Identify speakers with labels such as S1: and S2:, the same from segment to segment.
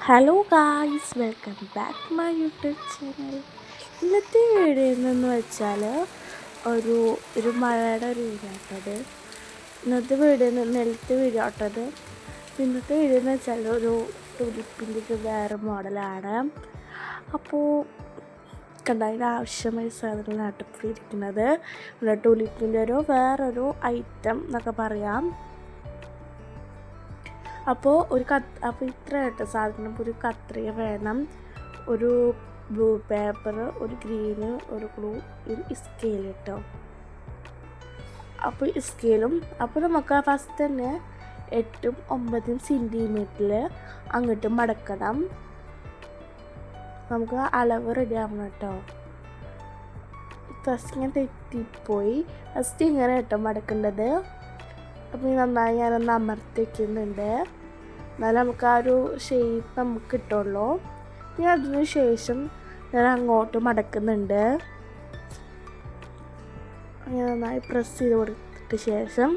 S1: Hello guys, welcome back to my YouTube channel. ഇന്നത്തെ video എന്ന് വെച്ചാൽ ഒരു മഴയുടെ ഒരു വീഡിയോ ആട്ടത്. ഇന്നത്തെ വീഡിയോ ആട്ടത്. ഇന്നത്തെ വീഡിയോ എന്ന് വെച്ചാൽ ഒരു ടുലിപ്പിൻ്റെ ഒരു വേറെ മോഡലാണ്. അപ്പോൾ കണ്ടതിന് ആവശ്യമായ സാധനങ്ങളാണ് ഇരിക്കുന്നത്. ടുലിപ്പിൻ്റെ വേറൊരു ഐറ്റം എന്നൊക്കെ പറയാം. അപ്പോൾ ഇത്രയായിട്ട് സാധനം. ഒരു കത്രിക വേണം, ഒരു ബ്ലൂ പേപ്പർ, ഒരു ഗ്രീന്, ഒരു ഗ്ലൂ, ഒരു സ്കെയിൽ കേട്ടോ. അപ്പോൾ സ്കെയിലും നമുക്ക് ഫസ്റ്റ് തന്നെ 8-9 സെൻറ്റിമീറ്ററിൽ അങ്ങോട്ട് മടക്കണം. നമുക്ക് അളവ് റെഡി ആവണം കേട്ടോ. ഫസ്റ്റ് ഞാൻ തെറ്റിപ്പോയി. ഫസ്റ്റ് ഇങ്ങനെ കേട്ടോ മടക്കേണ്ടത്. അപ്പോൾ നന്നായി ഞാനൊന്ന് അമർത്തി വയ്ക്കുന്നുണ്ട്. എന്നാലും നമുക്ക് ആ ഒരു ഷേപ്പ് നമുക്ക് കിട്ടുള്ളൂ. പിന്നെ അതിന് ശേഷം ഞാൻ അങ്ങോട്ട് മടക്കുന്നുണ്ട്. ഞാൻ നന്നായി പ്രസ് ചെയ്ത് കൊടുത്തിട്ട് ശേഷം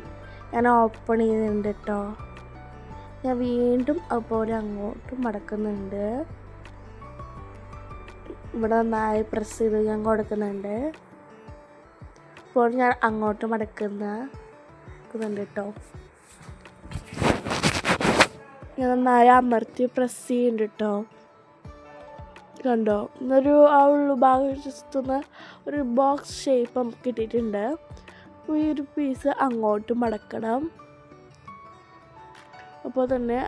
S1: ഞാൻ ഓപ്പൺ ചെയ്യുന്നുണ്ട് കേട്ടോ. ഞാൻ വീണ്ടും അതുപോലെ അങ്ങോട്ട് മടക്കുന്നുണ്ട്. ഇവിടെ നന്നായി പ്രസ് ചെയ്ത് ഞാൻ കൊടുക്കുന്നുണ്ട്. അപ്പോൾ ഞാൻ അങ്ങോട്ട് മടക്കുന്നുണ്ട് കേട്ടോ. ഞാൻ നന്നായി അമർത്തി പ്രസ് ചെയ്യുന്നുണ്ട് കേട്ടോ. കണ്ടോ, ആ ഉള്ളു ഭാഗം ജസ്റ്റ് ഒരു ബോക്സ് ഷേപ്പ് നമുക്ക് കിട്ടിയിട്ടുണ്ട്. അപ്പോൾ ഈ ഒരു പീസ് അങ്ങോട്ട് മടക്കണം. അപ്പോൾ തന്നെ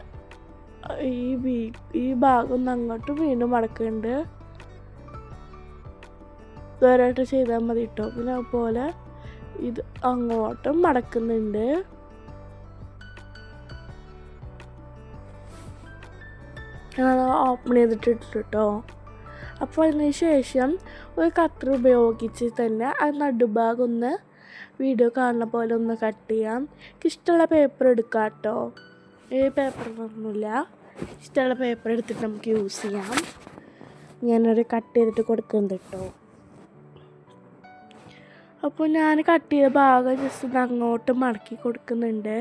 S1: ഈ ഭാഗം ഒന്ന് അങ്ങോട്ട് വീണ്ടും മടക്കുന്നുണ്ട്. വേറായിട്ട് ചെയ്താൽ മതി കേട്ടോ. പിന്നെ അതുപോലെ ഇത് അങ്ങോട്ടും മടക്കുന്നുണ്ട്. ഓപ്പൺ ചെയ്തിട്ടിട്ട് കേട്ടോ. അപ്പോൾ അതിന് ശേഷം ഒരു കട്ടർ ഉപയോഗിച്ച് തന്നെ ആ നടുഭാഗം ഒന്ന് വീഡിയോ കാണുന്ന പോലെ ഒന്ന് കട്ട് ചെയ്യാം. ഇഷ്ടമുള്ള പേപ്പർ എടുക്കാം കേട്ടോ. പേപ്പർ ഒന്നുമില്ല, ഇഷ്ടമുള്ള പേപ്പർ എടുത്തിട്ട് നമുക്ക് യൂസ് ചെയ്യാം. ഞാനൊരു കട്ട് ചെയ്തിട്ട് കൊടുക്കുന്നുണ്ട് കേട്ടോ. അപ്പോൾ ഞാൻ കട്ട് ചെയ്ത ഭാഗം ജസ്റ്റ് ഒന്ന് അങ്ങോട്ട് മടക്കി കൊടുക്കുന്നുണ്ട്.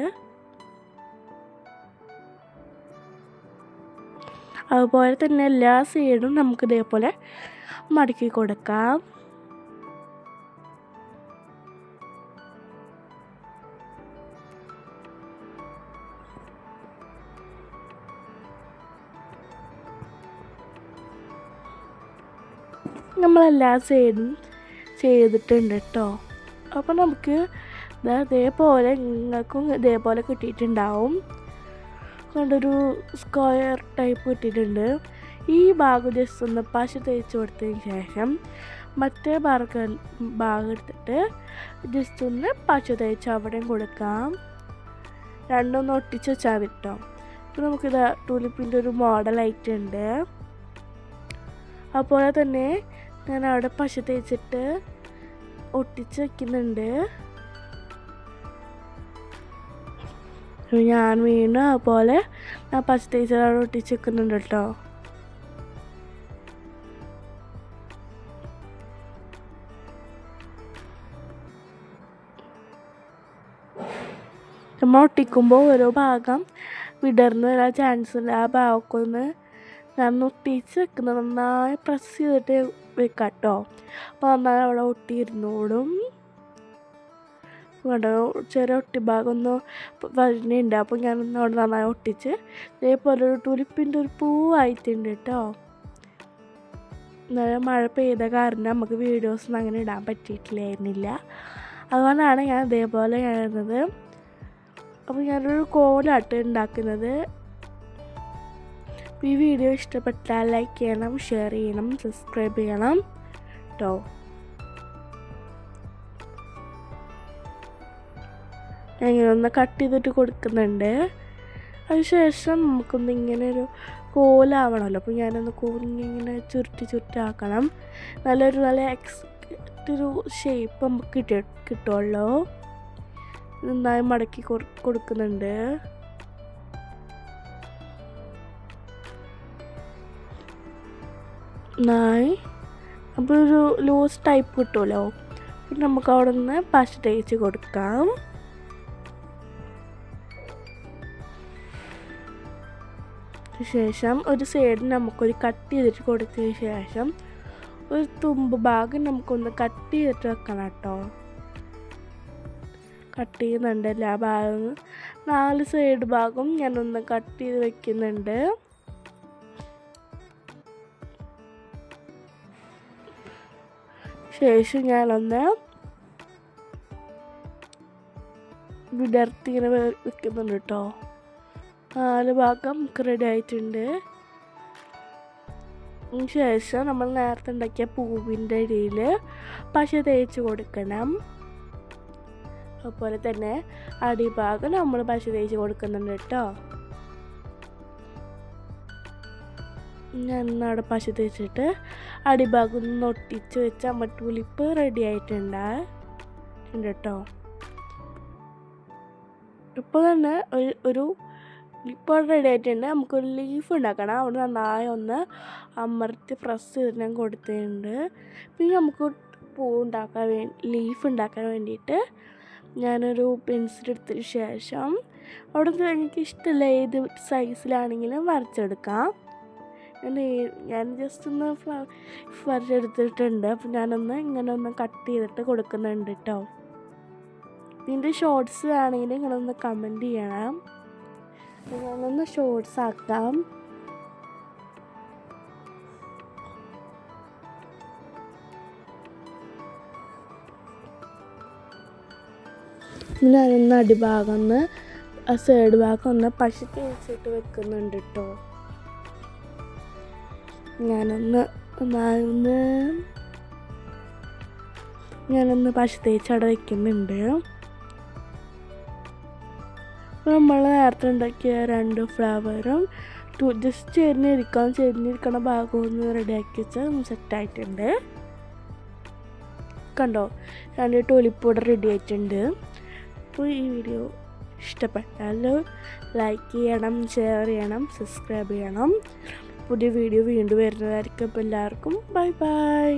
S1: അതുപോലെ തന്നെ എല്ലാ സൈഡും നമുക്ക് ഇതേപോലെ മടക്കി കൊടുക്കാം. നമ്മളെല്ലാ സൈഡും ചെയ്തിട്ടുണ്ട് കേട്ടോ. അപ്പോൾ നമുക്ക് ഇതേപോലെ നിങ്ങൾക്കും ഇതേപോലെ കിട്ടിയിട്ടുണ്ടാവും. കണ്ടൊരു സ്ക്വയർ ടൈപ്പ് കിട്ടിയിട്ടുണ്ട്. ഈ ഭാഗം ജസ്റ്റ് ഒന്ന് പശ തേച്ച് കൊടുത്തതിന് ശേഷം മറ്റേ ഭാഗം എടുത്തിട്ട് ജസ്റ്റ് ഒന്ന് പശ തേച്ച് അവിടെയും കൊടുക്കാം. രണ്ടൊന്ന് ഒട്ടിച്ച് വെച്ചാൽ കിട്ടും. ഇപ്പോൾ നമുക്കിത് ടുലിപ്പിൻ്റെ ഒരു മോഡലായിട്ടുണ്ട്. അതുപോലെ തന്നെ ഞാൻ അവിടെ പശ തേച്ചിട്ട് ഒട്ടിച്ച് വയ്ക്കുന്നുണ്ട്. ഞാൻ വീണ്ടും അതുപോലെ പച്ച തേച്ചവിടെ ഒട്ടിച്ച് വെക്കുന്നുണ്ട് കേട്ടോ. നമ്മൾ ഒട്ടിക്കുമ്പോൾ ഓരോ ഭാഗം വിടർന്ന് വരാൻ ചാൻസ് ഉണ്ട്. ആ ഭാഗമൊക്കെ ഒന്ന് ഞാൻ ഒട്ടിച്ച് വെക്കുന്നത് നന്നായി പ്രസ് ചെയ്തിട്ട് വെക്കാം കേട്ടോ. അപ്പോൾ നന്നായി അവിടെ ഒട്ടിയിരുന്നോടും. കണ്ടോ, ചെറിയ ഒട്ടി ഭാഗം ഒന്ന് വരുന്നുണ്ട്. അപ്പോൾ ഞാനൊന്ന് അവിടെ നന്നായി ഒട്ടിച്ച് ഇതേപോലെ ഒരു ടുലിപ്പിൻ്റെ ഒരു പൂവായിട്ടുണ്ട് കേട്ടോ. എന്നാലും മഴ പെയ്ത കാരണം നമുക്ക് വീഡിയോസൊന്നും അങ്ങനെ ഇടാൻ പറ്റിയിട്ടില്ലായിരുന്നില്ല. അതുകൊണ്ടാണ് ഞാൻ ഇതേപോലെ ചെയ്യുന്നത്. അപ്പോൾ ഞാനൊരു കോലാട്ട് ഉണ്ടാക്കുന്നത്. ഈ വീഡിയോ ഇഷ്ടപ്പെട്ടാൽ ലൈക്ക് ചെയ്യണം, ഷെയർ ചെയ്യണം, സബ്സ്ക്രൈബ് ചെയ്യണം കേട്ടോ. ഇങ്ങനെ ഒന്ന് കട്ട് ചെയ്തിട്ട് കൊടുക്കുന്നുണ്ട്. അതിനുശേഷം നമുക്കൊന്ന് ഇങ്ങനെ ഒരു കോലാവണമല്ലോ. അപ്പോൾ ഞാനൊന്ന് കോലിങ്ങനെ ചുരുട്ടാക്കണം. നല്ല ഒരു ഷേപ്പ് നമുക്ക് കിട്ടുമല്ലോ. നന്നായി മടക്കി കൊടുക്കുന്നുണ്ട്. നന്നായി അപ്പോൾ ഒരു ലൂസ് ടൈപ്പ് കിട്ടുമല്ലോ. പിന്നെ നമുക്ക് അവിടെ നിന്ന് പശ തേച്ച് കൊടുക്കാം. ശേഷം ഒരു സൈഡ് നമുക്കൊരു കട്ട് ചെയ്തിട്ട് കൊടുത്തതിന് ശേഷം ഒരു തുമ്പ് ഭാഗം നമുക്കൊന്ന് കട്ട് ചെയ്തിട്ട് വെക്കണം കേട്ടോ. കട്ട് ചെയ്യുന്നുണ്ട് എല്ലാ ഭാഗവും, 4 സൈഡ് ഭാഗം ഞാനൊന്ന് കട്ട് ചെയ്ത് വെക്കുന്നുണ്ട്. ശേഷം ഞാനൊന്ന് വിടർത്തി ഇങ്ങനെ വെക്കുന്നുണ്ട് കേട്ടോ. 4 ഭാഗം നമുക്ക് റെഡി ആയിട്ടുണ്ട്. ശേഷം നമ്മൾ നേരത്തെ ഉണ്ടാക്കിയ പൂവിൻ്റെ ഇടയിൽ പശ തേച്ച് കൊടുക്കണം. അതുപോലെ തന്നെ അടിഭാഗം നമ്മൾ പശ തേച്ച് കൊടുക്കുന്നുണ്ട് കേട്ടോ. ഞാൻ അവിടെ പശ തേച്ചിട്ട് അടിഭാഗം ഒന്ന് ഒട്ടിച്ച് വെച്ച് നമ്മൾ ടൂലിപ്പ് റെഡി ആയിട്ടുണ്ട് കേട്ടോ. ഇപ്പോൾ തന്നെ ഒരു ഇപ്പോൾ റെഡി ആയിട്ടുണ്ട്. നമുക്കൊരു ലീഫ് ഉണ്ടാക്കണം. അവിടെ നന്നായി ഒന്ന് അമർത്തി പ്രസ് ചെയ്ത് ഞാൻ കൊടുത്തിട്ടുണ്ട്. പിന്നെ നമുക്ക് ലീഫ് ഉണ്ടാക്കാൻ വേണ്ടിയിട്ട് ഞാനൊരു പെൻസിൽ എടുത്തതിന് ശേഷം അവിടെ എനിക്ക് ഇഷ്ടമുള്ള ഏത് സൈസിലാണെങ്കിലും വരച്ചെടുക്കാം. ഞാൻ ജസ്റ്റ് ഒന്ന് വരച്ചെടുത്തിട്ടുണ്ട്. അപ്പം ഞാനൊന്ന് ഇങ്ങനെ ഒന്ന് കട്ട് ചെയ്തിട്ട് കൊടുക്കുന്നുണ്ട് കേട്ടോ. ഇതിൻ്റെ ഷോർട്സ് ആണെങ്കിൽ നിങ്ങളൊന്ന് കമൻറ്റ് ചെയ്യണം. ഞാനൊന്ന് ഷോർട്സ് ആക്കാം. ഞാനൊന്ന് അടിഭാഗം ഒന്ന് സൈഡ് ഭാഗം ഒന്ന് പശ തേച്ചിട്ട് വെക്കുന്നുണ്ട് കേട്ടോ. ഞാനൊന്ന് പശ തേച്ചവിടെ വെക്കുന്നുണ്ട്. അപ്പോൾ നമ്മൾ നേരത്തെ ഉണ്ടാക്കിയ 2 ഫ്ലവറും ജസ്റ്റ് ചെരിഞ്ഞിരിക്കണ ഭാഗം ഒന്ന് റെഡിയാക്കി വെച്ചാൽ സെറ്റായിട്ടുണ്ട്. കണ്ടോ, 2 ടൂലിപ്പ് ഇവിടെ റെഡി ആയിട്ടുണ്ട്. അപ്പോൾ ഈ വീഡിയോ ഇഷ്ടപ്പെട്ടാൽ ലൈക്ക് ചെയ്യണം, ഷെയർ ചെയ്യണം, സബ്സ്ക്രൈബ് ചെയ്യണം. പുതിയ വീഡിയോ വീണ്ടും വരുന്നതായിരിക്കും. അപ്പോൾ എല്ലാവർക്കും ബൈ ബൈ.